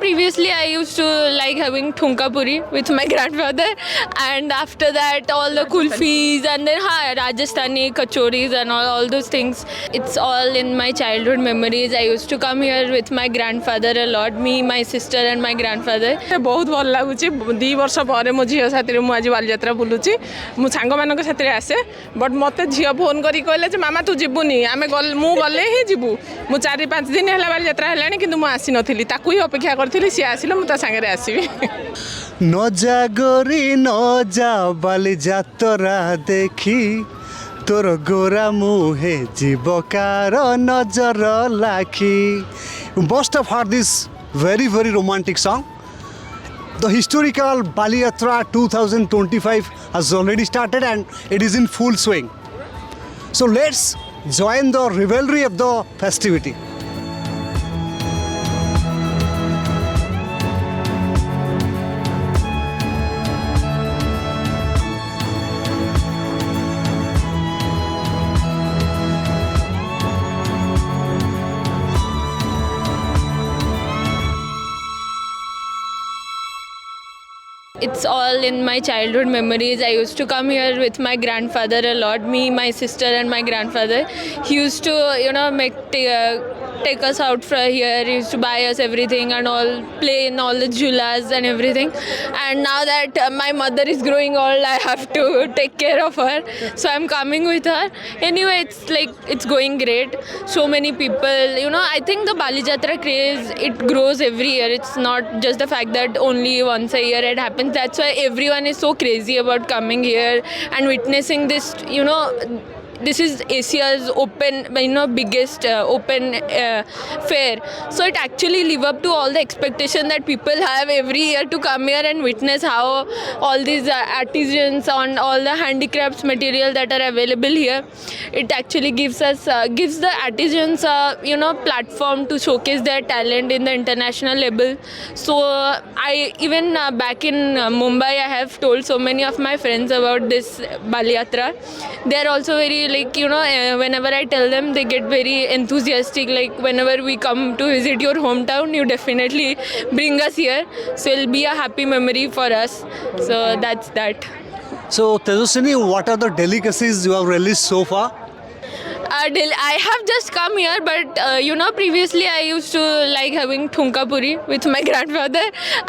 previously I used to like having thunka puri with my grandfather, and after that all the kulfis, and then Rajasthani kachoris and all those things. It's all in my childhood memories. I used to come here with my grandfather a lot, me, my sister and my grandfather. बहुत भल लगुच 2 वर्ष पर मो झी साथी आज बालीजात्रा बुलूची मो सांग मान साथी आसे बट मत झी फोन करी कहले मामा तू जीवनी आम मु गले ही जीवु मु 4-5 दिन है बालीजात्रा है कि आसी नी ताकू ही अपेक्षा करी सी आसिल मुझे सागर आसबि न जागरी न जा बालीजात्रा देखी तोर गोरा मुहे जीवकार नजर lucky must have heard this very romantic song. The historical Baliyatra 2025 has already started and it is in full swing. So let's join the revelry of the festivity. It's all in my childhood memories. I used to come here with my grandfather a lot, me, my sister and my grandfather. He used to, take us out from here. He used to buy us everything and all, play in all the julas and everything. And now that my mother is growing old, I have to take care of her. So I'm coming with her. Anyway, it's going great. So many people, I think the Balijatra craze, it grows every year. It's not just the fact that only once a year it happens. That's why everyone is so crazy about coming here and witnessing this, this is Asia's biggest open fair. So it actually live up to all the expectation that people have every year to come here and witness how all these artisans on all the handicrafts material that are available here. It actually gives the artisans platform to showcase their talent in the international level. So I even back in Mumbai, I have told so many of my friends about this Baliyatra. They are also very whenever I tell them, they get very enthusiastic. Like whenever we come to visit your hometown, you definitely bring us here. So it'll be a happy memory for us. So that's that. So Tejaswini, what are the delicacies you have released so far? I have just come here, but previously I used to like having thunka puri with my grandfather,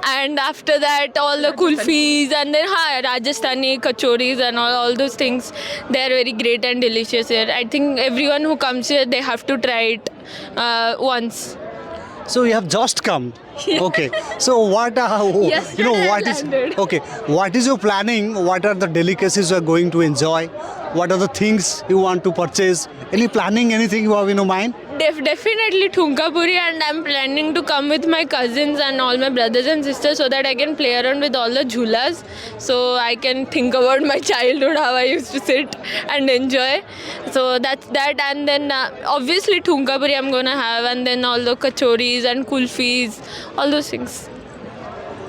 and after that all the kulfis, and then Rajasthani kachoris and all those things. They are very great and delicious here. I think everyone who comes here, they have to try it once. So you have just come. Okay. So what what is landed. okay? What is your planning? What are the delicacies you are going to enjoy? What are the things you want to purchase? Any planning? Anything you have in your mind? Definitely thunka puri, and I'm planning to come with my cousins and all my brothers and sisters so that I can play around with all the jhulas, so I can think about my childhood, how I used to sit and enjoy. So that's that, and then obviously thunka puri I'm gonna have, and then all the kachoris and kulfis, all those things.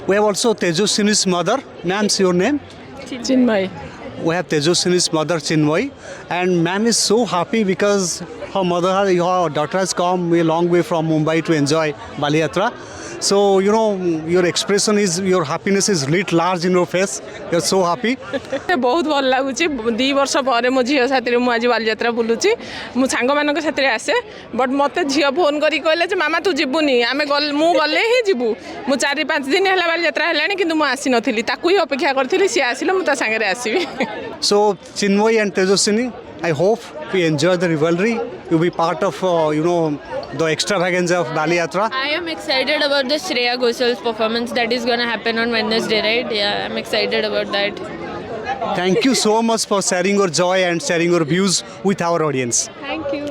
We have also Tejaswini's mother. Ma'am's your name? Chinmay. We have Tejaswini's mother Chinmay, and ma'am is so happy because her daughter has come a long way from Mumbai to enjoy Baliyatra. So your expression is, your happiness is lit large in your face. You're so happy. बहुत भल लगुच 2 वर्ष पर मो झी साथी आज बालीजात्रा बुलूची मो सांग मान साथी आसे बट मत झी फोन करी कहले मामा तू जीवनी आम मु गले ही जीवु मु 4-5 दिन है बालीजात्रा है कि आसी नी ताकू ही अपेक्षा करी सी आसिल मुझे सागर आसबि So Chinmay and Tejaswini, I hope we enjoy the rivalry. You'll be part of the extravaganza of Baliyatra. I am excited about the Shreya Ghosal's performance that is gonna happen on Wednesday, right? Yeah, I'm excited about that. Thank you so much for sharing your joy and sharing your views with our audience. Thank you.